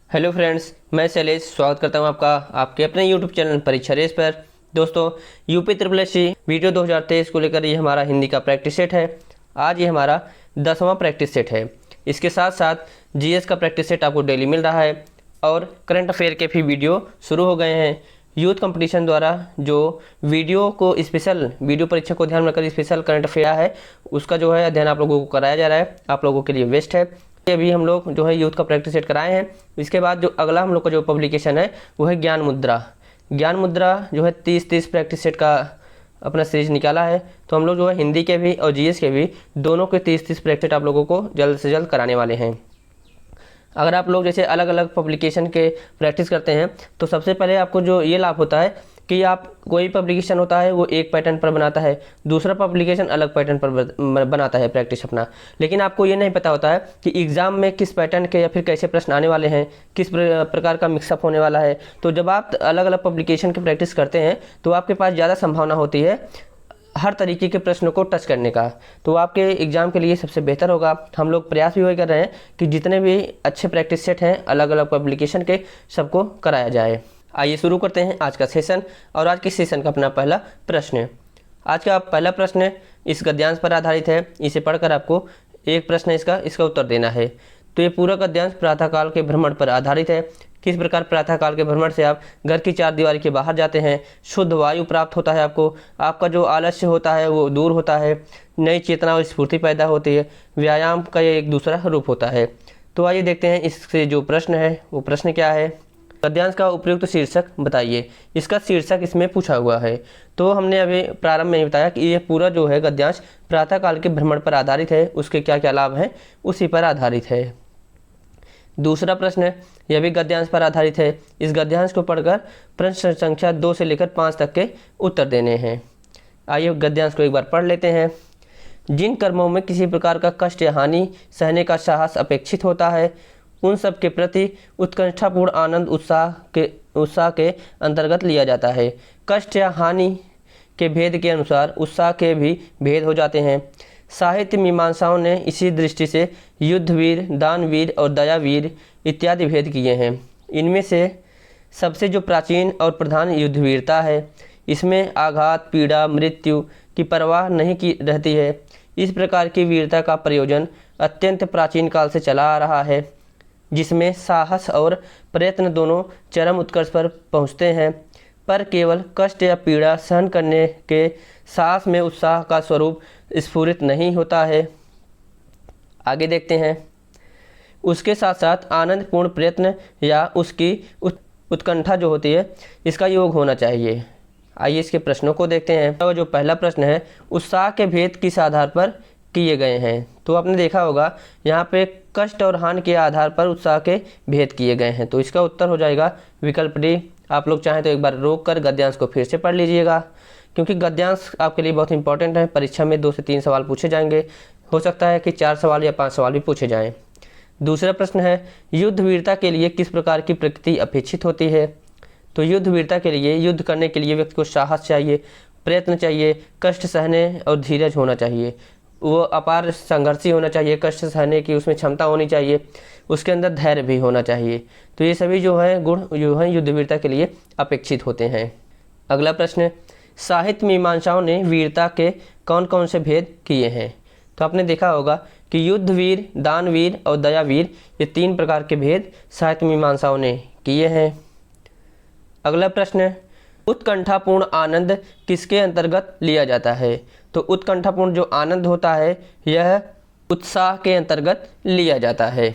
Hello friends, मैं शैलेश स्वागत करता हूं आपका आपके अपने यूट्यूब चैनल परीक्षा रेस पर। दोस्तों, UP triple S C video 2023 को लेकर ये हमारा हिंदी का प्रैक्टिस सेट है। आज ये हमारा 10वां प्रैक्टिस सेट है। इसके साथ साथ जीएस का प्रैक्टिस सेट आपको डेली मिल रहा है और करंट अफेयर के भी वीडियो शुरू हो गए हैं। यूथ कंपटीशन द्वारा जो वीडियो को स्पेशल वीडियो परीक्षा को ध्यान में रखकर स्पेशल करंट अफेयर है, उसका जो है अध्ययन आप लोगों को कराया जा रहा है। आप लोगों के लिए बेस्ट है। अभी हम लोग जो है यूथ का प्रैक्टिस सेट कराए हैं। इसके बाद जो अगला हम लोग का जो पब्लिकेशन है वो है ज्ञान मुद्रा। ज्ञान मुद्रा जो है 30 प्रैक्टिस सेट का अपना सीरीज निकाला है। तो हम लोग जो है हिंदी के भी और जीएस के भी दोनों के 30 प्रैक्टिस सेट आप लोगों को जल्द से जल्द कराने वाले हैं। अगर आप लोग जैसे अलग अलग पब्लिकेशन के प्रैक्टिस करते हैं तो सबसे पहले आपको जो ये लाभ होता है कि आप कोई पब्लिकेशन होता है वो एक पैटर्न पर बनाता है, दूसरा पब्लिकेशन अलग पैटर्न पर बनाता है प्रैक्टिस अपना। लेकिन आपको ये नहीं पता होता है कि एग्ज़ाम में किस पैटर्न के या फिर कैसे प्रश्न आने वाले हैं, किस प्रकार का मिक्सअप होने वाला है। तो जब आप अलग अलग पब्लिकेशन की प्रैक्टिस करते हैं तो आपके पास ज़्यादा संभावना होती है हर तरीके के प्रश्नों को टच करने का। तो आपके एग्ज़ाम के लिए सबसे बेहतर होगा। हम लोग प्रयास भी वही कर रहे हैं कि जितने भी अच्छे प्रैक्टिस सेट हैं अलग अलग पब्लिकेशन के, सबको कराया जाए। आइए शुरू करते हैं आज का सेशन। और आज के सेशन का अपना पहला प्रश्न। आज का पहला प्रश्न इस गद्यांश पर आधारित है। इसे पढ़कर आपको एक प्रश्न है इसका उत्तर देना है। तो ये पूरा गद्यांश प्रातःकाल के भ्रमण पर आधारित है। किस प्रकार प्रातःकाल के भ्रमण से आप घर की चार दीवारी के बाहर जाते हैं, शुद्ध वायु प्राप्त होता है आपको, आपका जो आलस्य होता है वो दूर होता है, नई चेतना और स्फूर्ति पैदा होती है, व्यायाम का ये एक दूसरा रूप होता है। तो आइए देखते हैं इससे जो प्रश्न है वो प्रश्न क्या है। गद्यांश का उपयुक्त शीर्षक बताइए। इसका शीर्षक इसमें पूछा हुआ है। तो हमने अभी प्रारंभ में ही बताया कि ये पूरा जो है गद्यांश प्रातःकाल के भ्रमण पर आधारित है, उसके क्या क्या लाभ हैं उसी पर आधारित है। दूसरा प्रश्न है, यह भी गद्यांश पर आधारित है। इस गद्यांश को पढ़कर प्रश्न संख्या 2 से लेकर 5 तक के उत्तर देने हैं। आइए गद्यांश को एक बार पढ़ लेते हैं। जिन कर्मों में किसी प्रकार का कष्ट या हानि सहने का साहस अपेक्षित होता है उन सब के प्रति उत्कंठापूर्ण आनंद उत्साह के अंतर्गत लिया जाता है। कष्ट या हानि के भेद के अनुसार उत्साह के भी भेद हो जाते हैं। साहित्य मीमांसाओं ने इसी दृष्टि से युद्धवीर, दानवीर और दयावीर इत्यादि भेद किए हैं। इनमें से सबसे जो प्राचीन और प्रधान युद्धवीरता है, इसमें आघात, पीड़ा, मृत्यु की परवाह नहीं की रहती है। इस प्रकार की वीरता का प्रयोजन अत्यंत प्राचीन काल से चला आ रहा है, जिसमें साहस और प्रयत्न दोनों चरम उत्कर्ष पर पहुँचते हैं। पर केवल कष्ट या पीड़ा सहन करने के साहस में उत्साह का स्वरूप स्फुरित नहीं होता है। आगे देखते हैं। उसके साथ साथ आनंदपूर्ण प्रयत्न या उसकी उत्कंठा जो होती है, इसका योग होना चाहिए। आइए इसके प्रश्नों को देखते हैं। तो जो पहला प्रश्न है, उत्साह के भेद किस आधार पर किए गए हैं। तो आपने देखा होगा यहाँ पे कष्ट और हानि के आधार पर उत्साह के भेद किए गए हैं। तो इसका उत्तर हो जाएगा विकल्प डी। आप लोग चाहें तो एक बार रोक कर गद्यांश को फिर से पढ़ लीजिएगा, क्योंकि गद्यांश आपके लिए बहुत इंपॉर्टेंट है। परीक्षा में 2 से 3 सवाल पूछे जाएंगे, हो सकता है कि 4 सवाल या 5 सवाल भी पूछे जाएं। दूसरा प्रश्न है, युद्ध वीरता के लिए किस प्रकार की प्रकृति अपेक्षित होती है। तो युद्ध वीरता के लिए, युद्ध करने के लिए व्यक्ति को साहस चाहिए, प्रयत्न चाहिए, कष्ट सहने और धीरज होना चाहिए। वो अपार संघर्षी होना चाहिए, कष्ट सहने की उसमें क्षमता होनी चाहिए, उसके अंदर धैर्य भी होना चाहिए। तो ये सभी जो है गुण जो है युद्ध वीरता के लिए अपेक्षित होते हैं। अगला प्रश्न, साहित्य मीमांसाओं ने वीरता के कौन कौन से भेद किए हैं। तो आपने देखा होगा कि युद्धवीर, दानवीर और दयावीर, ये 3 प्रकार के भेद साहित्य मीमांसाओं ने किए हैं। अगला प्रश्न, उत्कंठापूर्ण आनंद किसके अंतर्गत लिया जाता है। तो उत्कंठापूर्ण जो आनंद होता है यह उत्साह के अंतर्गत लिया जाता है।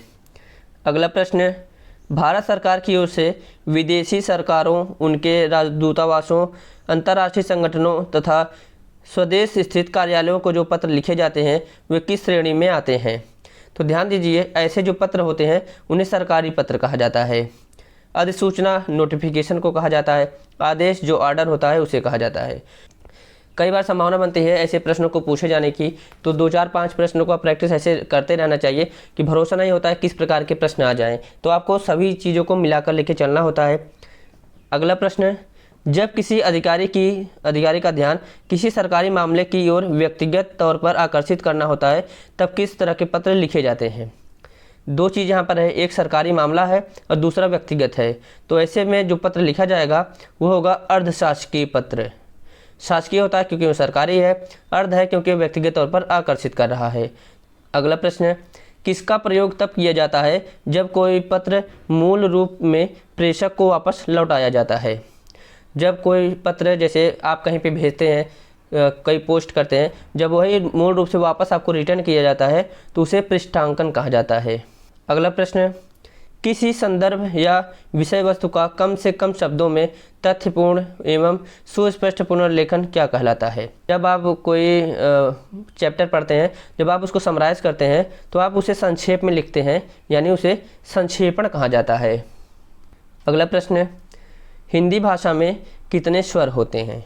अगला प्रश्न, भारत सरकार की ओर से विदेशी सरकारों, उनके राजदूतावासों, अंतर्राष्ट्रीय संगठनों तथा स्वदेश स्थित कार्यालयों को जो पत्र लिखे जाते हैं वे किस श्रेणी में आते हैं। तो ध्यान दीजिए, ऐसे जो पत्र होते हैं उन्हें सरकारी पत्र कहा जाता है। अधिसूचना नोटिफिकेशन को कहा जाता है। आदेश जो ऑर्डर होता है उसे कहा जाता है। कई बार संभावना बनती है ऐसे प्रश्नों को पूछे जाने की, तो 2, 4, 5 प्रश्नों का प्रैक्टिस ऐसे करते रहना चाहिए कि भरोसा नहीं होता है किस प्रकार के प्रश्न आ जाएं। तो आपको सभी चीज़ों को मिलाकर लेके चलना होता है। अगला प्रश्न, जब किसी अधिकारी का ध्यान किसी सरकारी मामले की ओर व्यक्तिगत तौर पर आकर्षित करना होता है तब किस तरह के पत्र लिखे जाते हैं। दो चीज़ यहाँ पर है, एक सरकारी मामला है और दूसरा व्यक्तिगत है। तो ऐसे में जो पत्र लिखा जाएगा वो होगा अर्धशासकीय पत्र। शासकीय होता है क्योंकि वो सरकारी है, अर्ध है क्योंकि व्यक्तिगत तौर पर आकर्षित कर रहा है। अगला प्रश्न है, किसका प्रयोग तब किया जाता है जब कोई पत्र मूल रूप में प्रेषक को वापस लौटाया जाता है। जब कोई पत्र जैसे आप कहीं पे भेजते हैं, कई पोस्ट करते हैं, जब वही मूल रूप से वापस आपको रिटर्न किया जाता है तो उसे पृष्ठांकन कहा जाता है। अगला प्रश्न है, किसी संदर्भ या विषय वस्तु का कम से कम शब्दों में तथ्यपूर्ण एवं सुस्पष्ट पुनर्लेखन क्या कहलाता है। जब आप कोई चैप्टर पढ़ते हैं, जब आप उसको समराइज करते हैं तो आप उसे संक्षेप में लिखते हैं, यानी उसे संक्षेपण कहा जाता है। अगला प्रश्न है, हिंदी भाषा में कितने स्वर होते हैं।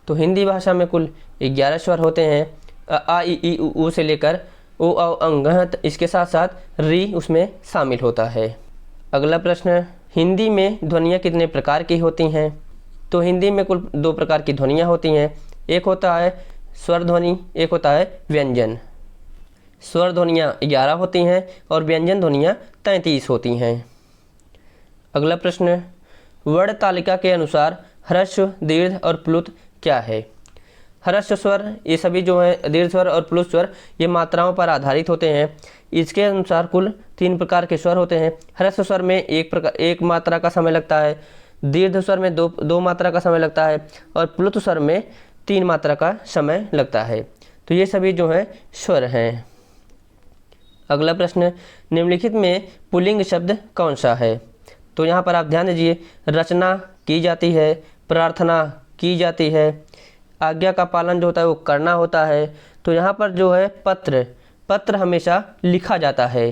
तो हिंदी भाषा में कुल 11 स्वर होते हैं, आ ई ई उ से लेकर ओ औ अंग, इसके साथ साथ री उसमें शामिल होता है। अगला प्रश्न है, हिंदी में ध्वनियाँ कितने प्रकार की होती हैं। तो हिंदी में कुल 2 प्रकार की ध्वनियाँ होती हैं, एक होता है स्वर ध्वनि, एक होता है व्यंजन। स्वर ध्वनियाँ 11 होती हैं और व्यंजन ध्वनियाँ 33 होती हैं। अगला प्रश्न है, वर्ण तालिका के अनुसार ह्रस्व, दीर्घ और प्लुत क्या है। ह्रस्व स्वर ये सभी जो है, दीर्घ स्वर और प्लुत स्वर ये मात्राओं पर आधारित होते हैं। इसके अनुसार कुल 3 प्रकार के स्वर होते हैं। ह्रस्व स्वर में एक मात्रा का समय लगता है, दीर्घ स्वर में दो मात्रा का समय लगता है और प्लुत स्वर में 3 मात्रा का समय लगता है। तो ये सभी जो है स्वर हैं। अगला प्रश्न, निम्नलिखित में पुल्लिंग शब्द कौन सा है। तो यहाँ पर आप ध्यान दीजिए, रचना की जाती है, प्रार्थना की जाती है, आज्ञा का पालन जो होता है वो करना होता है। तो यहाँ पर जो है पत्र हमेशा लिखा जाता है।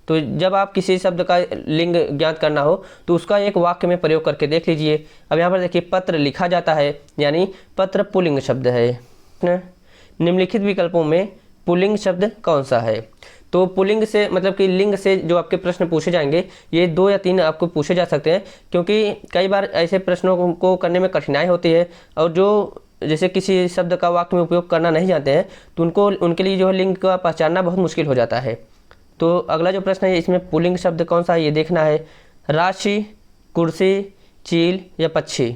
तो जब आप किसी शब्द का लिंग ज्ञात करना हो तो उसका एक वाक्य में प्रयोग करके देख लीजिए। अब यहाँ पर देखिए, पत्र लिखा जाता है यानी पत्र पुल्लिंग शब्द है। निम्नलिखित विकल्पों में पुल्लिंग शब्द कौन सा है। तो पुल्लिंग से मतलब कि लिंग से जो आपके प्रश्न पूछे जाएंगे ये 2 या 3 आपको पूछे जा सकते हैं, क्योंकि कई बार ऐसे प्रश्नों को करने में कठिनाई होती है और जो जैसे किसी शब्द का वाक्य में उपयोग करना नहीं जानते हैं तो उनके लिए जो है लिंग का पहचानना बहुत मुश्किल हो जाता है। तो अगला जो प्रश्न है, इसमें पुल्लिंग शब्द कौन सा है ये देखना है। राशि, कुर्सी, चील या पक्षी।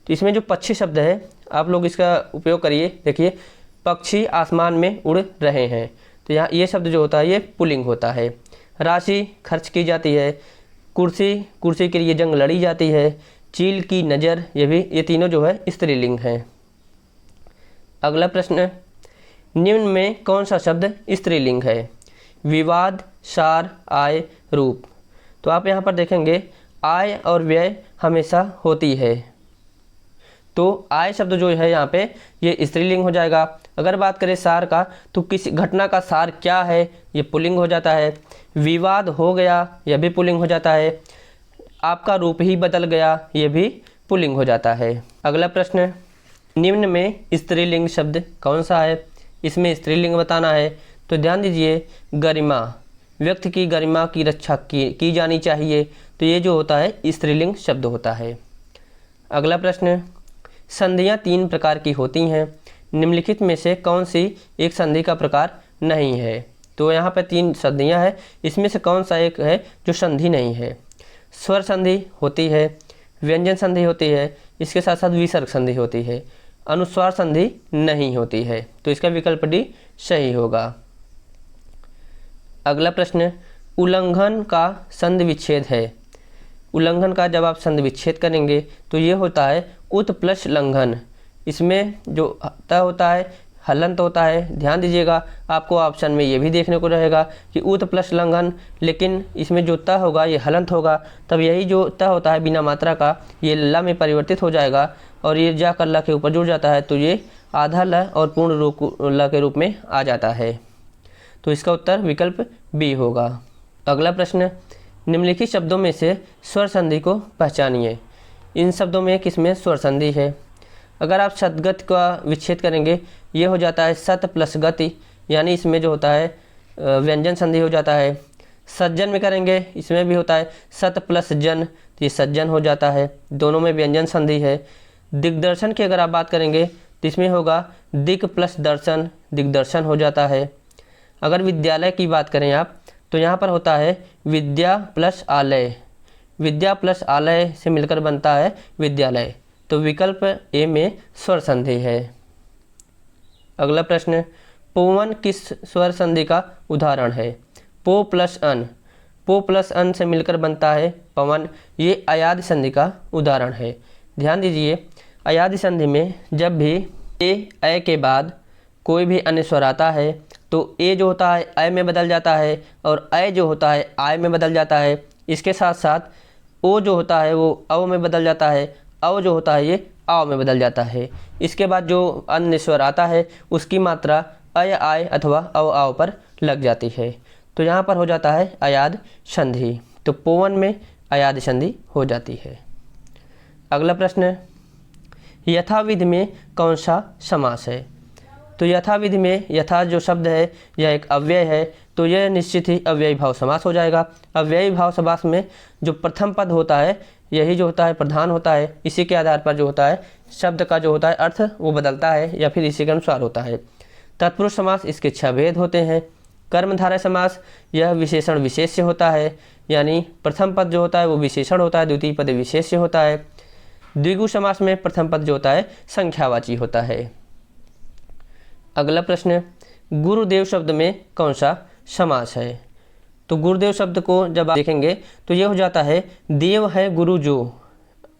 तो इसमें जो पक्षी शब्द है आप लोग इसका उपयोग करिए। देखिए, पक्षी आसमान में उड़ रहे हैं, तो यहाँ ये शब्द जो होता है ये पुल्लिंग होता है। राशि खर्च की जाती है, कुर्सी के लिए जंग लड़ी जाती है, चील की नज़र, ये तीनों जो है स्त्रीलिंग हैं। अगला प्रश्न, निम्न में कौन सा शब्द स्त्रीलिंग है। विवाद, सार, आय, रूप। तो आप यहाँ पर देखेंगे आय और व्यय हमेशा होती है, तो आय शब्द जो है यहाँ पे ये स्त्रीलिंग हो जाएगा। अगर बात करें सार का, तो किसी घटना का सार क्या है ये पुल्लिंग हो जाता है। विवाद हो गया यह भी पुल्लिंग हो जाता है। आपका रूप ही बदल गया ये भी पुल्लिंग हो जाता है। अगला प्रश्न, निम्न में स्त्रीलिंग शब्द कौन सा है। इसमें स्त्रीलिंग बताना है। तो ध्यान दीजिए, गरिमा, व्यक्ति की गरिमा की रक्षा की जानी चाहिए, तो ये जो होता है स्त्रीलिंग शब्द होता है। अगला प्रश्न, संधियाँ 3 प्रकार की होती हैं, निम्नलिखित में से कौन सी एक संधि का प्रकार नहीं है। तो यहाँ पर 3 संधियाँ हैं, इसमें से कौन सा एक है जो संधि नहीं है। स्वर संधि होती है, व्यंजन संधि होती है, इसके साथ साथ विसर्ग संधि होती है, अनुस्वार संधि नहीं होती है। तो इसका विकल्प डी सही होगा। अगला प्रश्न, उल्लंघन का संधि विच्छेद है। उल्लंघन का जब आप संधि विच्छेद करेंगे तो ये होता है उत प्लस लंघन। इसमें जो त होता है हलंत होता है। ध्यान दीजिएगा, आपको ऑप्शन में ये भी देखने को रहेगा कि उत प्लस लंघन, लेकिन इसमें जो त होगा ये हलंत होगा, तब यही जो त होता है बिना मात्रा का ये ल में परिवर्तित हो जाएगा और ये जाकर ल के ऊपर जुड़ जाता है, तो ये आधा ल और पूर्ण रूप ल के रूप में आ जाता है। तो इसका उत्तर विकल्प बी होगा। अगला प्रश्न, निम्नलिखित शब्दों में से स्वर संधि को पहचानिए। इन शब्दों में किसमें स्वर संधि है। अगर आप सदगत का विच्छेद करेंगे ये हो जाता है सत प्लस गति, यानी इसमें जो होता है व्यंजन संधि हो जाता है। सज्जन में करेंगे इसमें भी होता है सत प्लस जन, तो ये सज्जन हो जाता है, दोनों में व्यंजन संधि है। दिग्दर्शन की अगर आप बात करेंगे तो इसमें होगा दिक प्लस दर्शन, दिग्दर्शन हो जाता है। अगर विद्यालय की बात करें आप तो यहाँ पर होता है विद्या प्लस आलय, विद्या प्लस आलय से मिलकर बनता है विद्यालय। तो विकल्प ए में स्वर संधि है। अगला प्रश्न, पोवन किस स्वर संधि का उदाहरण है? पो प्लस अन, पो प्लस अन से मिलकर बनता है पवन, ये अयाद संधि का उदाहरण है। ध्यान दीजिए, अयाद संधि में जब भी ए के बाद कोई भी अन्य स्वर आता है तो ए जो होता है अय में बदल जाता है और अय जो होता है आय में बदल जाता है। इसके साथ साथ ओ जो होता है वो अव में बदल जाता है, अव जो होता है ये आव में बदल जाता है। इसके बाद जो अन्य स्वर आता है उसकी मात्रा अय आय अथवा अव आव पर लग जाती है। तो यहाँ पर हो जाता है अयाद संधि। तो पोवन में अयाद संधि हो जाती है। अगला प्रश्न, यथाविधि में कौन सा समास है? तो यथाविधि में यथा जो शब्द है यह एक अव्यय है, तो यह निश्चित ही अव्ययी भाव समास हो जाएगा। अव्ययी भाव समास में जो प्रथम पद होता है यही जो होता है प्रधान होता है। इसी के आधार पर जो होता है शब्द का जो होता है अर्थ वो बदलता है या फिर इसी के अनुसार होता है। तत्पुरुष समास इसके 6 भेद होते हैं। कर्मधारय समास यह विशेषण विशेष्य होता है, यानी प्रथम पद जो होता है वो विशेषण होता है, द्वितीय पद विशेष्य होता है। द्विगु समास में प्रथम पद जो होता है संख्यावाची होता है। अगला प्रश्न, गुरुदेव शब्द में कौन सा समास है? तो गुरुदेव शब्द को जब आप देखेंगे तो ये हो जाता है देव है गुरु जो,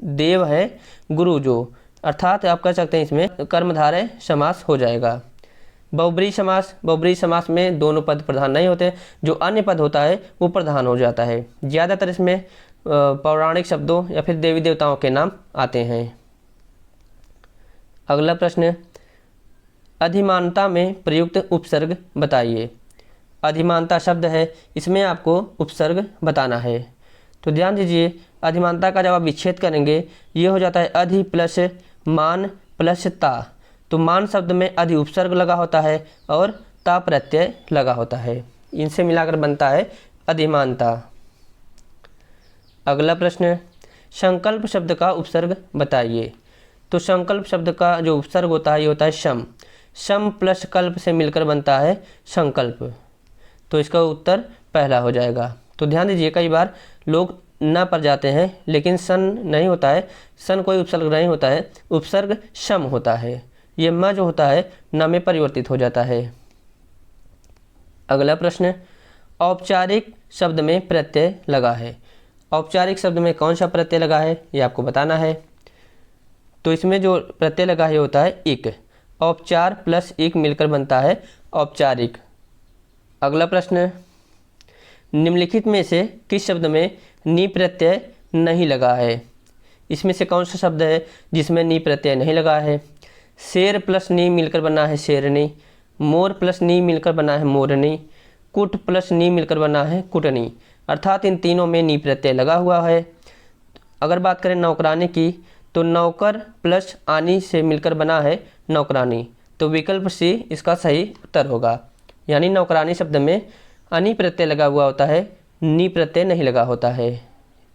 देव है गुरु जो, अर्थात आप कह सकते हैं इसमें कर्मधारय समास हो जाएगा। बहुब्रीहि समास, बहुब्रीहि समास में दोनों पद प्रधान नहीं होते, जो अन्य पद होता है वो प्रधान हो जाता है। ज़्यादातर इसमें पौराणिक शब्दों या फिर देवी देवताओं के नाम आते हैं। अगला प्रश्न, अधिमानता में प्रयुक्त उपसर्ग बताइए। अधिमानता शब्द है, इसमें आपको उपसर्ग बताना है। तो ध्यान दीजिए, अधिमानता का जब आप विच्छेद करेंगे ये हो जाता है अधि प्लस मान प्लस ता। तो मान शब्द में अधि उपसर्ग लगा होता है और ता प्रत्यय लगा होता है, इनसे मिलाकर बनता है अधिमानता। अगला प्रश्न, संकल्प शब्द का उपसर्ग बताइए। तो संकल्प शब्द का जो उपसर्ग होता है ये होता है शम, शम प्लस कल्प से मिलकर बनता है संकल्प। तो इसका उत्तर पहला हो जाएगा। तो ध्यान दीजिए, कई बार लोग न पर जाते हैं लेकिन सन नहीं होता है, सन कोई उपसर्ग नहीं होता है, उपसर्ग शम होता है। ये म जो होता है न में परिवर्तित हो जाता है। अगला प्रश्न, औपचारिक शब्द में प्रत्यय लगा है। औपचारिक शब्द में कौन सा प्रत्यय लगा है ये आपको बताना है। तो इसमें जो प्रत्यय लगा है होता है इक, औपचार प्लस इक मिलकर बनता है औपचारिक। अगला प्रश्न, निम्नलिखित में से किस शब्द में नी प्रत्यय नहीं लगा है? इसमें से कौन सा शब्द है जिसमें नी प्रत्यय नहीं लगा है? शेर प्लस नी मिलकर बना है शेरनी, मोर प्लस नी मिलकर बना है मोरनी, कुट प्लस नी मिलकर बना है कुटनी, अर्थात इन तीनों में नी प्रत्यय लगा हुआ है। अगर बात करें नौकरानी की तो नौकर प्लस आनी से मिलकर बना है नौकरानी। तो विकल्प सी इसका सही उत्तर होगा, यानी नौकरानी शब्द में अनि प्रत्यय लगा हुआ होता है, नी प्रत्यय नहीं लगा होता है।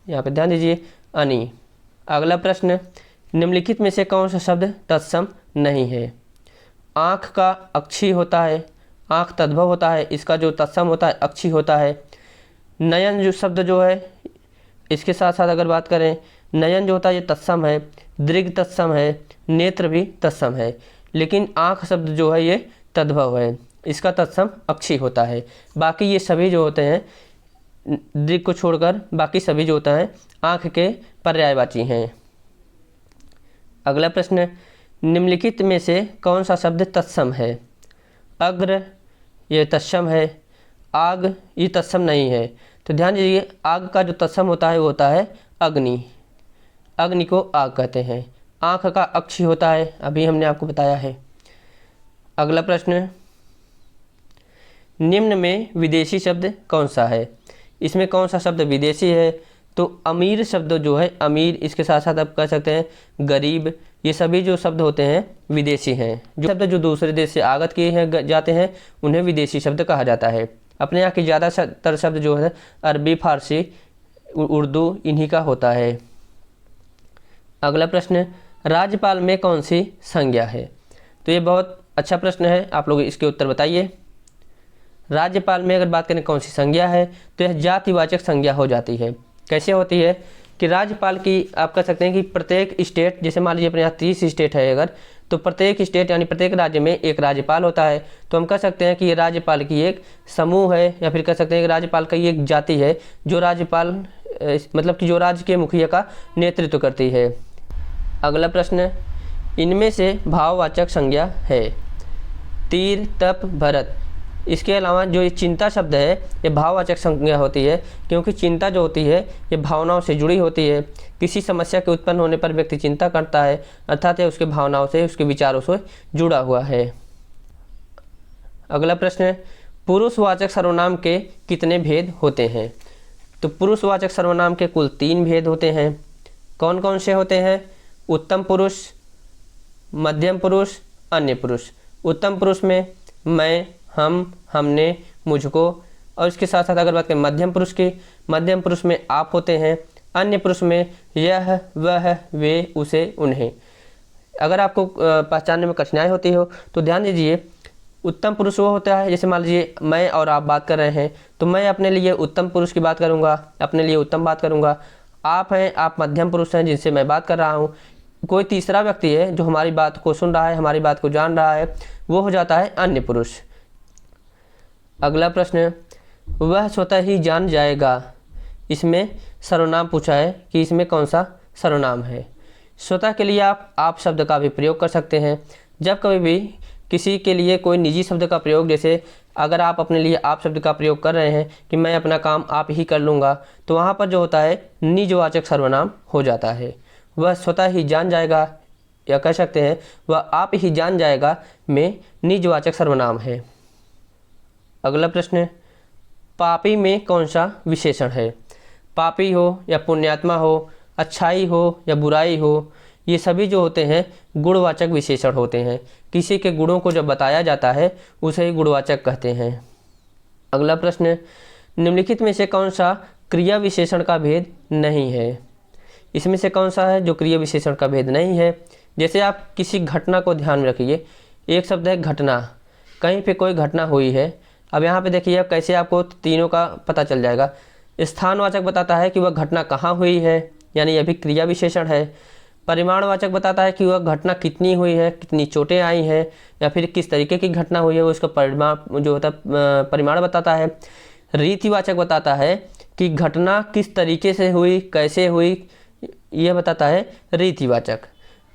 यहाँ पे ध्यान दीजिए, अनि। अगला प्रश्न, निम्नलिखित में से कौन सा शब्द तत्सम नहीं है? आँख का अक्षी होता है, आँख तद्भव होता है, इसका जो तत्सम होता है अक्षी होता है। नयन जो शब्द जो है इसके साथ साथ अगर बात करें, नयन जो होता है ये तत्सम है, दृग तत्सम है, नेत्र भी तत्सम है, लेकिन आँख शब्द जो है ये तद्भव है, इसका तत्सम अक्षी होता है। बाकी ये सभी जो होते हैं दृग को छोड़कर बाकी सभी जो होता है आँख के पर्यायवाची हैं। अगला प्रश्न, निम्नलिखित में से कौन सा शब्द तत्सम है? अग्र ये तत्सम है, आग ये तत्सम नहीं है। तो ध्यान दीजिए, आग का जो तत्सम होता है वो होता है अग्नि, अग्नि को आग कहते हैं। आँख का अक्षी होता है, अभी हमने आपको बताया है। अगला प्रश्न, निम्न में विदेशी शब्द कौन सा है? इसमें कौन सा शब्द विदेशी है? तो अमीर शब्द जो है अमीर, इसके साथ साथ आप कह सकते हैं गरीब, ये सभी जो शब्द होते हैं विदेशी हैं। जो शब्द जो दूसरे देश से आगत किए हैं जाते हैं उन्हें विदेशी शब्द कहा जाता है। अपने यहाँ के ज़्यादातर शब्द जो है अरबी, फारसी, उर्दू इन्हीं का होता है। अगला प्रश्न, राज्यपाल में कौन सी संज्ञा है? तो ये बहुत अच्छा प्रश्न है, आप लोग इसके उत्तर बताइए। राज्यपाल में अगर बात करें कौन सी संज्ञा है, तो यह जातिवाचक संज्ञा हो जाती है। कैसे होती है कि राज्यपाल की आप कह सकते हैं कि प्रत्येक स्टेट, जैसे मान लीजिए अपने यहाँ 30 स्टेट है अगर, तो प्रत्येक स्टेट यानी प्रत्येक राज्य में एक राज्यपाल होता है। तो हम कह सकते हैं कि ये राज्यपाल की एक समूह है, या फिर कह सकते हैं कि राज्यपाल का ये एक जाति है जो राज्यपाल मतलब कि जो राज्य के मुखिया का नेतृत्व करती है। अगला प्रश्न, इनमें से भाववाचक संज्ञा है। तीर, तप, भरत। इसके अलावा जो ये चिंता शब्द है ये भाववाचक संज्ञा होती है, क्योंकि चिंता जो होती है ये भावनाओं से जुड़ी होती है। किसी समस्या के उत्पन्न होने पर व्यक्ति चिंता करता है, अर्थात यह उसके भावनाओं से, उसके विचारों से जुड़ा हुआ है। अगला प्रश्न, पुरुषवाचक सर्वनाम के कितने भेद होते हैं? तो पुरुषवाचक सर्वनाम के कुल 3 भेद होते हैं। कौन कौन से होते हैं? उत्तम पुरुष, मध्यम पुरुष, अन्य पुरुष। उत्तम पुरुष में मैं, हम, हमने, मुझको, और इसके साथ साथ अगर बात करें मध्यम पुरुष की, मध्यम पुरुष में आप होते हैं। अन्य पुरुष में यह, वह, वे, उसे, उन्हें। अगर आपको पहचानने में कठिनाई होती हो तो ध्यान दीजिए, उत्तम पुरुष वो होता है, जैसे मान लीजिए मैं और आप बात कर रहे हैं तो मैं अपने लिए उत्तम पुरुष की बात करूंगा, अपने लिए उत्तम बात करूंगा। आप हैं, आप मध्यम पुरुष हैं जिनसे मैं बात कर रहा हूं। कोई तीसरा व्यक्ति है जो हमारी बात को सुन रहा है, हमारी बात को जान रहा है, वो हो जाता है अन्य पुरुष। अगला प्रश्न, वह स्वतः ही जान जाएगा। इसमें सर्वनाम पूछा है कि इसमें कौन सा सर्वनाम है। स्वतः के लिए आप शब्द का भी प्रयोग कर सकते हैं। जब कभी भी किसी के लिए कोई निजी शब्द का प्रयोग, जैसे अगर आप अपने लिए आप शब्द का प्रयोग कर रहे हैं कि मैं अपना काम आप ही कर लूँगा, तो वहाँ पर जो होता है निजवाचक सर्वनाम हो जाता है। वह स्वतः ही जान जाएगा, या कह सकते हैं वह आप ही जान जाएगा में निजवाचक सर्वनाम है। अगला प्रश्न, पापी में कौन सा विशेषण है? पापी हो या पुण्यात्मा हो, अच्छाई हो या बुराई हो, ये सभी जो होते हैं गुणवाचक विशेषण होते हैं। किसी के गुणों को जब बताया जाता है उसे ही गुणवाचक कहते हैं। अगला प्रश्न, निम्नलिखित में से कौन सा क्रिया विशेषण का भेद नहीं है? इसमें से कौन सा है जो क्रिया विशेषण का भेद नहीं है? जैसे आप किसी घटना को ध्यान में रखिए, एक शब्द है घटना, कहीं पे कोई घटना हुई है। अब यहाँ पे देखिए कैसे आपको तीनों का पता चल जाएगा। स्थानवाचक बताता है कि वह घटना कहाँ हुई है, यानी यह भी क्रिया विशेषण है। परिमाणवाचक बताता है कि वह घटना कितनी हुई है, कितनी चोटें आई हैं, या फिर किस तरीके की घटना हुई है, वो उसका परिमाण जो होता है परिमाण बताता है। रीतिवाचक बताता है कि घटना किस तरीके से हुई, कैसे हुई, यह बताता है रीतिवाचक।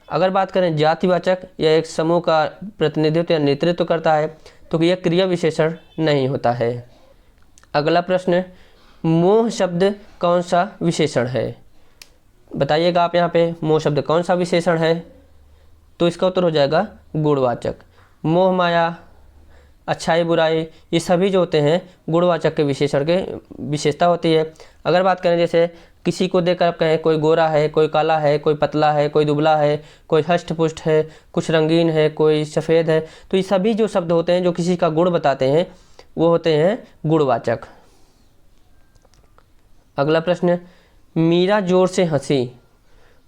अगर बात करें जातिवाचक, यह एक समूह का प्रतिनिधित्व या नेतृत्व करता है, तो यह क्रिया विशेषण नहीं होता है। अगला प्रश्न, मोह शब्द कौन सा विशेषण है? बताइएगा आप यहाँ पे मोह शब्द कौन सा विशेषण है? तो इसका उत्तर हो जाएगा गुणवाचक। मोह माया, अच्छाई बुराई, ये सभी जो होते हैं गुणवाचक के विशेषण के विशेषता होती है। अगर बात करें जैसे किसी को देखकर आप कहें कोई गोरा है, कोई काला है, कोई पतला है, कोई दुबला है, कोई हष्ट पुष्ट है, कुछ रंगीन है, कोई सफ़ेद है, तो ये सभी जो शब्द होते हैं जो किसी का गुण बताते हैं वो होते हैं गुणवाचक। अगला प्रश्न, मीरा जोर से हंसी,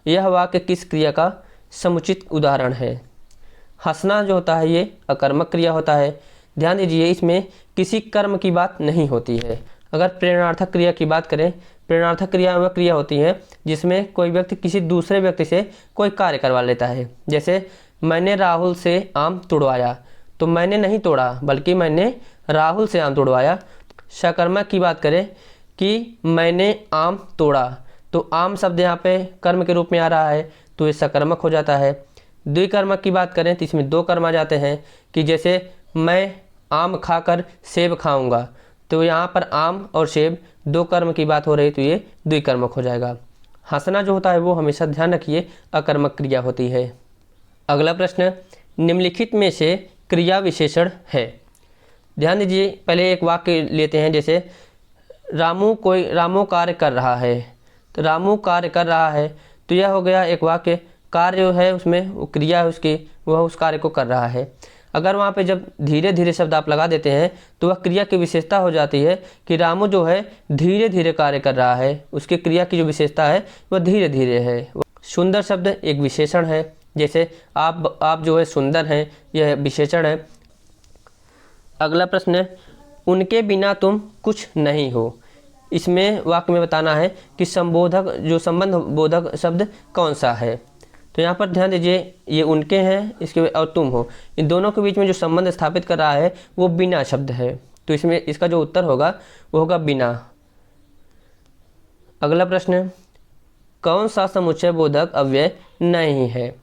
यह वाक्य किस क्रिया का समुचित उदाहरण है? हंसना जो होता है ये अकर्मक क्रिया होता है। ध्यान दीजिए इसमें किसी कर्म की बात नहीं होती है। अगर प्रेरणार्थक क्रिया की बात करें, प्रेरणार्थक क्रिया वह क्रिया होती है जिसमें कोई व्यक्ति किसी दूसरे व्यक्ति से कोई कार्य करवा लेता है। जैसे मैंने राहुल से आम तोड़वाया, तो मैंने नहीं तोड़ा बल्कि मैंने राहुल से आम तोड़वाया। सकर्मक की बात करें कि मैंने आम तोड़ा, तो आम शब्द यहाँ पे कर्म के रूप में आ रहा है, तो ये सकर्मक हो जाता है। द्विकर्मक की बात करें तो इसमें 2 कर्म आ जाते हैं कि जैसे मैं आम खाकर सेब खाऊंगा, तो यहाँ पर आम और सेब 2 कर्म की बात हो रही, तो ये द्विकर्मक हो जाएगा। हंसना जो होता है वो हमेशा ध्यान रखिए अकर्मक क्रिया होती है। अगला प्रश्न, निम्नलिखित में से क्रिया विशेषण है? ध्यान दीजिए पहले एक वाक्य लेते हैं, जैसे रामू कार्य कर रहा है, तो रामू कार्य कर रहा है, तो यह हो गया एक वाक्य। कार्य जो है उसमें वो क्रिया है उसकी, वह उस कार्य को कर रहा है। अगर वहाँ पे जब धीरे धीरे शब्द आप लगा देते हैं तो वह क्रिया की विशेषता हो जाती है कि रामू जो है धीरे धीरे कार्य कर रहा है, उसकी क्रिया की जो विशेषता है वह धीरे धीरे है। सुंदर शब्द एक विशेषण है, जैसे आप जो है सुंदर हैं, यह विशेषण है। अगला प्रश्न, उनके बिना तुम कुछ नहीं हो। इसमें वाक्य में बताना है कि संबोधक जो संबंध बोधक शब्द कौन सा है। तो यहाँ पर ध्यान दीजिए, ये उनके हैं, इसके और तुम हो, इन दोनों के बीच में जो संबंध स्थापित कर रहा है वो बिना शब्द है। तो इसमें इसका जो उत्तर होगा वो होगा बिना। अगला प्रश्न, कौन सा समुच्चय बोधक अव्यय नहीं है।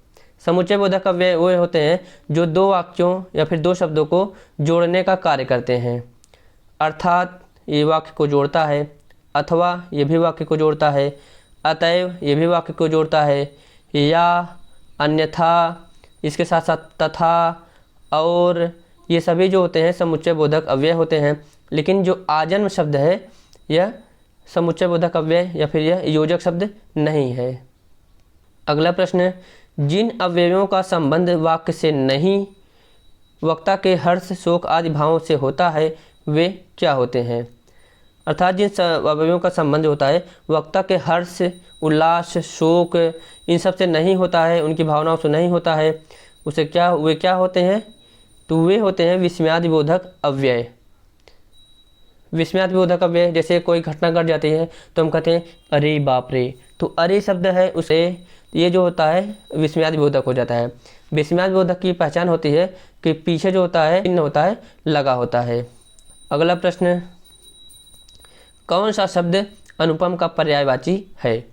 समुच्चय बोधक अव्यय वो होते हैं जो दो वाक्यों या फिर दो शब्दों को जोड़ने का कार्य करते हैं। अर्थात ये वाक्य को जोड़ता है, अथवा ये भी वाक्य को जोड़ता है, अतएव ये भी वाक्य को जोड़ता है, या अन्यथा, इसके साथ साथ तथा, और ये सभी जो होते हैं समुच्चय बोधक अव्यय होते हैं। लेकिन जो आजन्म शब्द है यह समुच्चय बोधक अव्यय या फिर यह योजक शब्द नहीं है। अगला प्रश्न, जिन अव्ययों का संबंध वाक्य से नहीं वक्ता के हर्ष शोक आदि भावों से होता है वे क्या होते हैं। अर्थात जिन अवयवों का संबंध होता है वक्ता के हर्ष उल्लास शोक इन सब से नहीं होता है, उनकी भावनाओं से नहीं होता है, वे क्या होते हैं। तो वे होते हैं विस्मयादि बोधक अव्यय। विस्मयादि बोधक अव्यय, जैसे कोई घटना घट जाती है तो हम कहते हैं अरे बाप रे, तो अरे शब्द है उसे, ये जो होता है विस्मयादि बोधक हो जाता है। विस्मयादि बोधक की पहचान होती है कि पीछे जो होता है चिन्ह होता है लगा होता है। अगला प्रश्न, कौन सा शब्द अनुपम का पर्यायवाची है।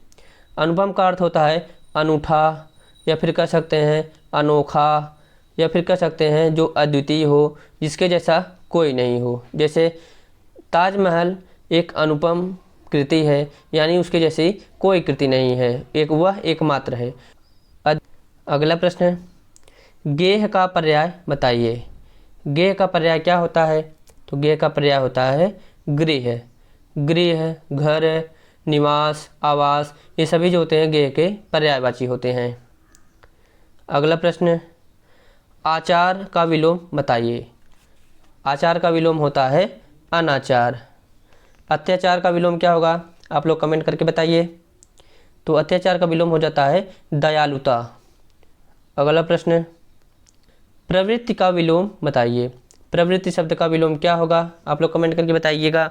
अनुपम का अर्थ होता है अनूठा, या फिर कह सकते हैं अनोखा, या फिर कह सकते हैं जो अद्वितीय हो, जिसके जैसा कोई नहीं हो। जैसे ताजमहल एक अनुपम कृति है, यानी उसके जैसी कोई कृति नहीं है, वह एकमात्र है। अगला प्रश्न, गेह का पर्याय बताइए। गेह का पर्याय क्या होता है। तो गेह का पर्याय होता है गृह। गृह, घर, निवास, आवास, ये सभी जो होते हैं गेह के पर्यायवाची होते हैं। अगला प्रश्न, आचार का विलोम बताइए। आचार का विलोम होता है अनाचार। अत्याचार का विलोम क्या होगा, आप लोग कमेंट करके बताइए। तो अत्याचार का विलोम हो जाता है दयालुता। अगला प्रश्न, प्रवृत्ति का विलोम बताइए। प्रवृत्ति शब्द का विलोम क्या होगा, आप लोग कमेंट करके बताइएगा।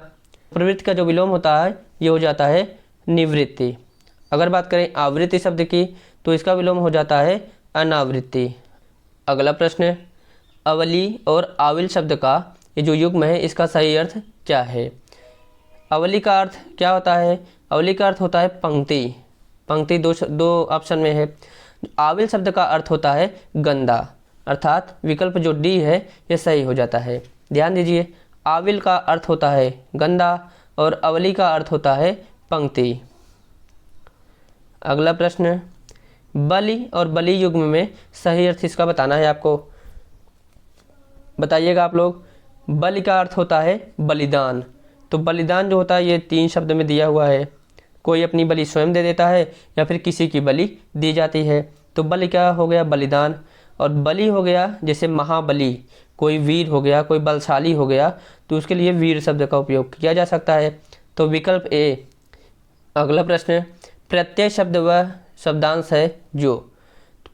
प्रवृत्ति का जो विलोम होता है ये हो जाता है निवृत्ति। अगर बात करें आवृत्ति शब्द की तो इसका विलोम हो जाता है अनावृत्ति। अगला प्रश्न, अवली और आविल शब्द का ये जो युग्म है इसका सही अर्थ क्या है। अवली का अर्थ क्या होता है। अवली का अर्थ होता है पंक्ति। पंक्ति दो ऑप्शन में है। आविल शब्द का अर्थ होता है गंदा, अर्थात विकल्प जो डी है ये सही हो जाता है। ध्यान दीजिए, आविल का अर्थ होता है गंदा और अवली का अर्थ होता है पंक्ति। अगला प्रश्न, बलि और बलि युग्म में सही अर्थ इसका बताना है आपको। बताइएगा आप लोग। बलि का अर्थ होता है बलिदान। तो बलिदान जो होता है ये 3 शब्द में दिया हुआ है। कोई अपनी बलि स्वयं दे देता है या फिर किसी की बलि दी जाती है। तो बलि क्या हो गया, बलिदान। और बलि हो गया जैसे महाबली, कोई वीर हो गया, कोई बलशाली हो गया, तो उसके लिए वीर शब्द का उपयोग किया जा सकता है। तो विकल्प ए। अगला प्रश्न, प्रत्यय शब्द वह शब्दांश है जो।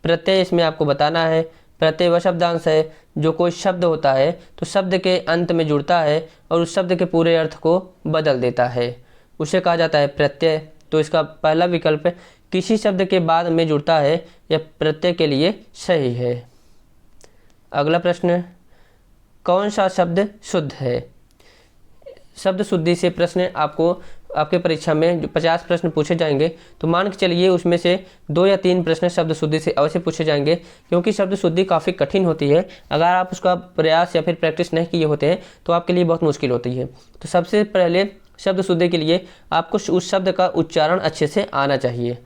प्रत्यय इसमें आपको बताना है। प्रत्यय वह शब्दांश है जो कोई शब्द होता है तो शब्द के अंत में जुड़ता है और उस शब्द के पूरे अर्थ को बदल देता है, उसे कहा जाता है प्रत्यय। तो इसका पहला विकल्प किसी शब्द के बाद में जुड़ता है यह प्रत्यय के लिए सही है। अगला प्रश्न, कौन सा शब्द शुद्ध है। शब्द शुद्धि से प्रश्न आपके परीक्षा में जो 50 प्रश्न पूछे जाएंगे तो मान के चलिए उसमें से 2 या 3 प्रश्न शब्द शुद्धि से अवश्य पूछे जाएंगे, क्योंकि शब्द शुद्धि काफ़ी कठिन होती है। अगर आप उसका प्रयास या फिर प्रैक्टिस नहीं किए होते हैं तो आपके लिए बहुत मुश्किल होती है। तो सबसे पहले शब्द शुद्धि के लिए आपको उस शब्द का उच्चारण अच्छे से आना चाहिए।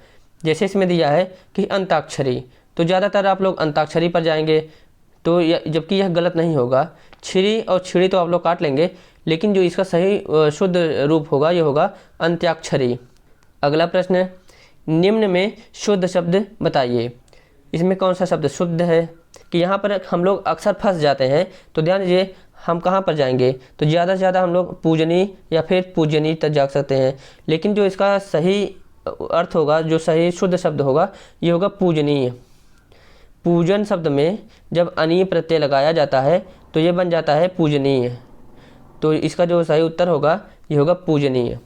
जैसे इसमें दिया है कि अंताक्षरी, तो ज़्यादातर आप लोग अंताक्षरी पर जाएंगे, तो जबकि यह गलत नहीं होगा। छिड़ी और छिड़ी तो आप लोग काट लेंगे, लेकिन जो इसका सही शुद्ध रूप होगा ये होगा अंत्याक्षरी। अगला प्रश्न, निम्न में शुद्ध शब्द बताइए। इसमें कौन सा शब्द शुद्ध है। कि यहाँ पर हम लोग अक्सर फंस जाते हैं। तो ध्यान दीजिए, हम कहाँ पर जाएंगे, तो ज़्यादा से ज़्यादा हम लोग पूजनी या फिर पूजनी तक जा सकते हैं, लेकिन जो इसका सही अर्थ होगा, जो सही शुद्ध शब्द होगा, ये होगा पूजनीय। पूजन शब्द में जब अनीय प्रत्यय लगाया जाता है तो ये बन जाता है पूजनीय। तो इसका जो सही उत्तर होगा ये होगा पूजनीय।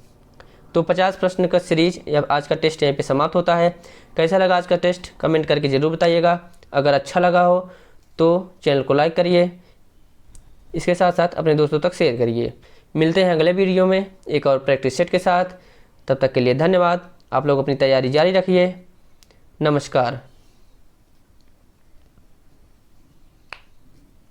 तो 50 प्रश्न का सीरीज या आज का टेस्ट यहीं पे समाप्त होता है। कैसा लगा आज का टेस्ट कमेंट करके ज़रूर बताइएगा। अगर अच्छा लगा हो तो चैनल को लाइक करिए, इसके साथ साथ अपने दोस्तों तक शेयर करिए। मिलते हैं अगले वीडियो में एक और प्रैक्टिस सेट के साथ। तब तक के लिए धन्यवाद। आप लोग अपनी तैयारी जारी रखिए। नमस्कार।